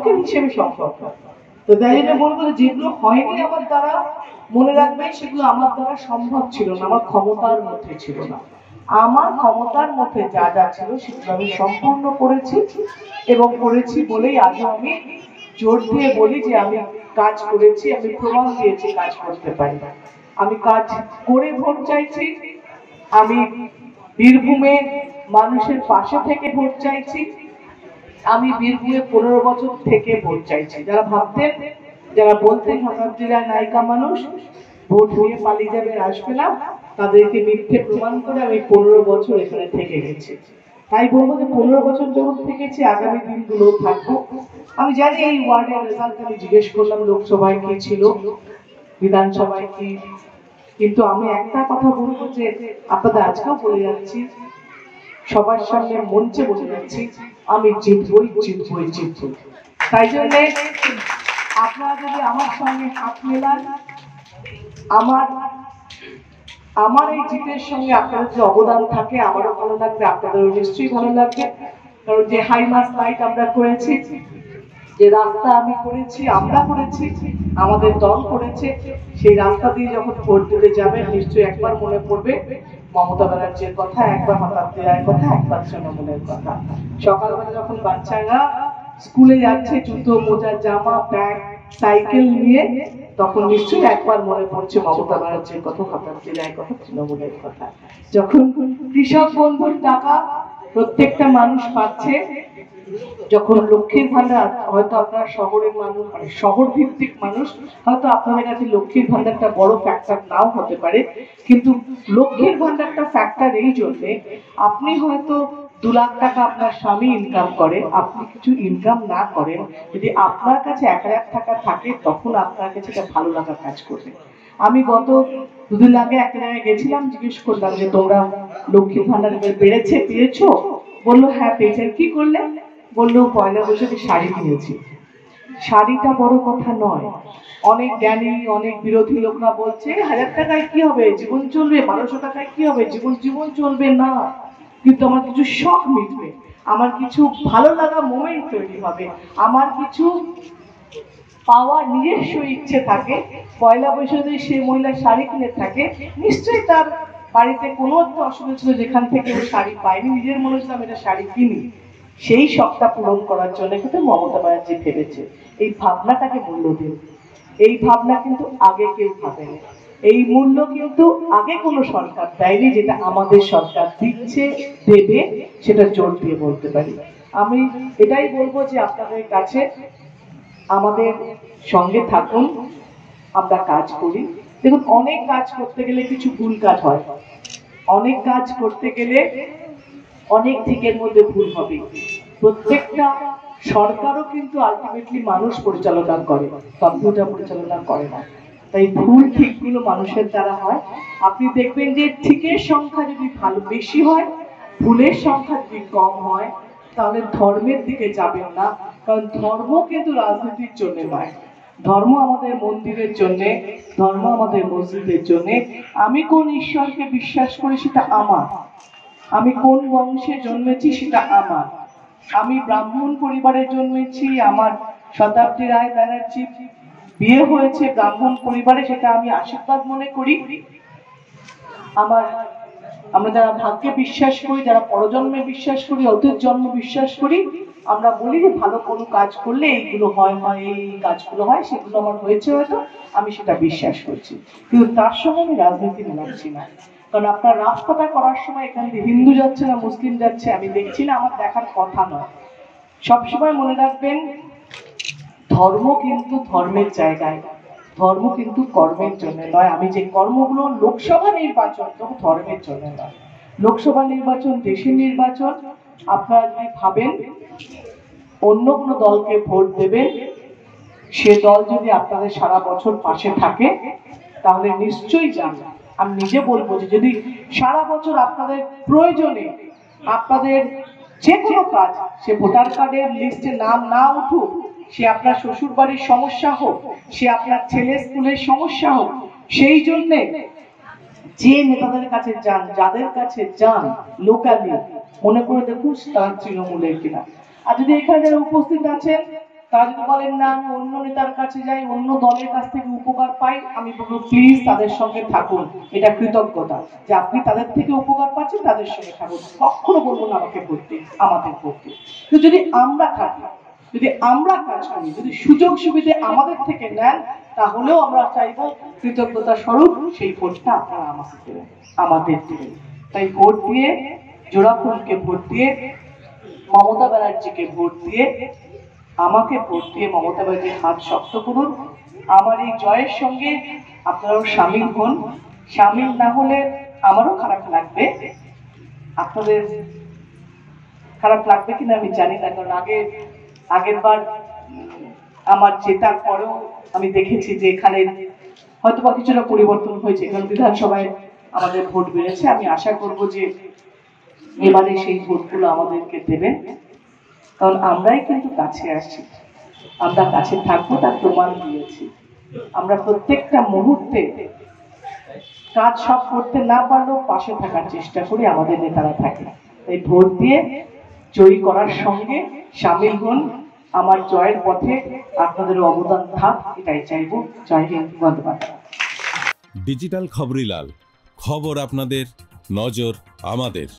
অঙ্কের হিসেবে সম্ভব না। তো তাই জন্য বলবো যেগুলো হয়নি আমার দ্বারা, মনে রাখবে সেগুলো আমার দ্বারা সম্ভব ছিল না, আমার ক্ষমতার মধ্যে ছিল না। আমার ক্ষমতার মধ্যে যা যা ছিল সেগুলো আমি সম্পূর্ণ করেছি, এবং করেছি বলেই আজও আমি জোর দিয়ে বলি যে আমি কাজ করেছি, আমি প্রমাণ দিয়েছি কাজ করতে পারি। আমি কাজ করে ভোট চাইছি, আমি বীরভূমে মানুষের পাশে থেকে ভোট চাইছি, আমি বীরভূমে 15 বছর থেকে ভোট চাইছি। যারা ভাবতেন, যারা বলতেন হাসান জেলার নায়িকা মানুষ ভোট হয়ে পালিয়ে যাবে, আসবে না, তাদেরকে মিথ্যে প্রমাণ করে আমি 15 বছর এখানে থেকে গেছি। তাই বলবো যে 15 বছর যখন থেকেছি, আগামী দিনগুলো থাকবো। আমি জানি এই ওয়ার্ডের রেজাল্ট, আমি জিজ্ঞেস করলাম লোকসভায় কি ছিল, বিধানসভায় কি, কিন্তু আমি একটা কথা বলবো যে আপনাদের আজকেও বলে যাচ্ছি, সবার সামনে মঞ্চে বলে যাচ্ছি, আমি জিতবই জিতবই জিতবই। তাই জন্য আপনারা যদি আমার সঙ্গে হাত মেলান, আমার আমার এই জিতের সঙ্গে আপনাদের যে অবদান থাকে, আমারও ভালো লাগবে, আপনাদেরও নিশ্চয়ই ভালো লাগবে। কারণ যে হাইমাস লাইট আমরা করেছি, যে রাস্তা আমি করেছি, আমরা করেছি, আমাদের দল করেছে, সেই রাস্তা দিয়ে যখন ভোট দিতে যাবেন নিশ্চয়ই একবার মনে পড়বে মমতা ব্যানার্জির কথা, একবার শতাব্দী রায়ের কথা, একবার তৃণমূলের কথা। সকালবেলা যখন বাচ্চারা স্কুলে যাচ্ছে জুতো মোজা জামা ব্যাগ সাইকেল নিয়ে, তখন নিশ্চয়ই একবার মনে পড়ছে মমতা ব্যানার্জির কথা, শতাব্দী রায়ের কথা, তৃণমূলের কথা। যখন কৃষক বন্ধুর টাকা প্রত্যেকটা মানুষ পাচ্ছে, যখন লক্ষ্মীর ভান্ডার, হয়তো আপনার শহরের মানুষ, মানে শহর ভিত্তিক মানুষ, হয়তো আপনাদের কাছে লক্ষ্মীর ভান্ডারটা বড় ফ্যাক্টর নাও হতে পারে, কিন্তু লক্ষ্মীর ভান্ডারটা ফ্যাক্টর এই জন্য, আপনি হয়তো 2 লাখ টাকা আপনার স্বামী ইনকাম করে, আপনি কিছু ইনকাম না করেন, যদি আপনার কাছে 1 লাখ টাকা থাকে, তখন আপনার কাছে এটা ভালো লাগা কাজ করবে। আমি গত 2 দিন আগে একটা জায়গায় গেছিলাম, জিজ্ঞেস করলাম যে তোমরা লক্ষ্মীর ভান্ডার বেড়েছে, পেয়েছো? বললো হ্যাঁ পেয়েছে। কি করলে? বললো পয়লা বৈশাখে শাড়ি কিনেছি। শাড়িটা বড় কথা নয়। অনেক জ্ঞানী, অনেক বিরোধী লোকরা বলছে 1000 টাকায় কি হবে, জীবন চলবে, 1200 টাকায় কি হবে, জীবন চলবে না, কিন্তু আমার কিছু শখ মিটবে, আমার কিছু ভালো লাগা মোমেন্ট তৈরি হবে, আমার কিছু পাওয়ার নিজস্ব ইচ্ছে থাকে। পয়লা বৈশাখে সে মহিলা শাড়ি কিনে থাকে, নিশ্চয়ই তার বাড়িতে কোনো একটা অসুবিধা ছিল যেখান থেকে ও শাড়ি পায়নি, নিজের মনে হচ্ছিল আমি এটা শাড়ি কিনি, সেই শখটা পূরণ করার জন্য কিন্তু মমতা ব্যানার্জি ভেবেছে। এই ভাবনাটাকে মূল্য দিন। এই ভাবনা কিন্তু আগে কেউ ভাবেনি, এই মূল্য কিন্তু আগে কোনো সরকার দেয়নি, যেটা আমাদের সরকার দিচ্ছে, দেবে, সেটা জোর দিয়ে বলতে পারি। আমি এটাই বলবো যে আপনাদের কাছে আমাদের সঙ্গে থাকুন, আমরা কাজ করি। দেখুন, অনেক কাজ করতে গেলে কিছু ভুল কাজ হয়, অনেক কাজ করতে গেলে অনেক দিকের মধ্যে ভুল হবে। প্রত্যেকটা সরকারও কিন্তু আলটিমেটলি মানুষ পরিচালনা করে, কম্পিউটার পরিচালনা করে না। তাই ভুল ঠিকগুলো মানুষের দ্বারা হয়। আপনি দেখবেন যে ঠিকের সংখ্যা যদি ভালো বেশি হয়, ভুলের সংখ্যা যদি কম হয়, তাহলে ধর্মের দিকে যাবেন না। কারণ ধর্ম কিন্তু রাজনীতির জন্য নয়, ধর্ম আমাদের মন্দিরের জন্য, ধর্ম আমাদের মসজিদের জন্য। আমি কোন ঈশ্বরকে বিশ্বাস করি সেটা আমার, আমি কোন বংশে জন্মেছি সেটা আমার, আমি ব্রাহ্মণ পরিবারে জন্মেছি, আমার শতাব্দী রায় ব্যানার্জি বিয়ে হয়েছে ব্রাহ্মণ পরিবারে, সেটা আমি আশীর্বাদ মনে করি। আমরা যারা ভাগ্যে বিশ্বাস করি, যারা পরজন্মে বিশ্বাস করি, অতীত জন্ম বিশ্বাস করি, আমরা বলি যে ভালো কোনো কাজ করলে এইগুলো হয়, এই কাজগুলো হয়, সেগুলো আমার হয়েছে হয়তো, আমি সেটা বিশ্বাস করছি। কিন্তু তার সঙ্গে আমি রাজনীতি মেলাচ্ছি না। কারণ আপনার রাস্তাটা করার সময় এখান থেকে হিন্দু যাচ্ছে না মুসলিম যাচ্ছে আমি দেখছি না, আমার দেখার কথা নয়। সবসময় মনে রাখবেন, ধর্ম কিন্তু ধর্মের জায়গায়, ধর্ম কিন্তু কর্মের জন্য নয়। আমি যে কর্মগুলো, লোকসভা নির্বাচন তো ধর্মের জন্য নয়, লোকসভা নির্বাচন দেশের নির্বাচন। আপনারা যদি ভাবেন অন্য কোনো দলকে ভোট দেবেন, সে দল যদি আপনাদের সারা বছর পাশে থাকে, তাহলে নিশ্চয়ই জানবেন, আমি নিজে বলবো যে যদি সারা বছর আপনাদের প্রয়োজনে, আপনাদের যে কোনো কাজ, সে ভোটার কার্ডের লিস্টে নাম না উঠুক, সে আপনার শ্বশুর বাড়ির সমস্যা হোক, সে আপনার ছেলে স্কুলের সমস্যা হোক, সেই জন্য যে নেতাদের কাছে যান, যাদের কাছে যান লোকালি, মনে করে দেখুন তার তৃণমূলের কিনা। আর যদি এখানে যারা উপস্থিত আছেন তারা যদি বলেন না আমি অন্য নেতার কাছে যাই, অন্য দলের কাছ থেকে উপকার পাই, আমি বলবো প্লিজ তাদের সঙ্গে থাকুন, এটা কৃতজ্ঞতা যে আপনি তাদের থেকে উপকার পাচ্ছেন, তাদের সঙ্গে থাকুন। কখনো বলবো না আমাকে ভোট দিন, আমাদের ভোট দিন। তো যদি আমরা থাকি, যদি আমরা কাজ করি, যদি সুযোগ সুবিধে আমাদের থেকে নেন, তাহলেও আমরা চাইবো কৃতজ্ঞতা স্বরূপ সেই ভোটটা আপনারা আমাকে দেবেন, আমাদের দেবেন। তাই ভোট দিয়ে, জোড়াফুলকে ভোট দিয়ে, মমতা ব্যানার্জিকে ভোট দিয়ে, আমাকে ভোট দিয়ে মমতা ব্যানার্জির হাত শক্ত করুন। আমার এই জয়ের সঙ্গে আপনারাও সামিল হন। সামিল না হলে আমারও খারাপ লাগবে, আপনাদের খারাপ লাগবে কিনা আমি জানি না, কারণ আগের বার আমার জেতার পরেও আমি দেখেছি যে এখানে হয়তো বা কিছুটা পরিবর্তন হয়েছে, কারণ বিধানসভায় আমাদের ভোট বেড়েছে। আমি আশা করব যে এবারে সেই ভোটগুলো আমাদেরকে দেবেন, কারণ আমরাই কিন্তু কাছে আসছি, আমরা কাছে থাকবো তার প্রমাণ দিয়েছি। আমরা প্রত্যেকটা মুহূর্তে কাজ সব করতে না পারলেও পাশে থাকার চেষ্টা করি, আমাদের নেতারা থাকে। তাই ভোট দিয়ে জয়ী করার সঙ্গে সামিল হন, আমার জয়ের পথে আপনাদের অবদান থাক, এটাই চাইবো। জয় হিন্দ, বন্দে মাতরম। ডিজিটাল খবরিলাল, খবর আপনাদের, নজর আমাদের।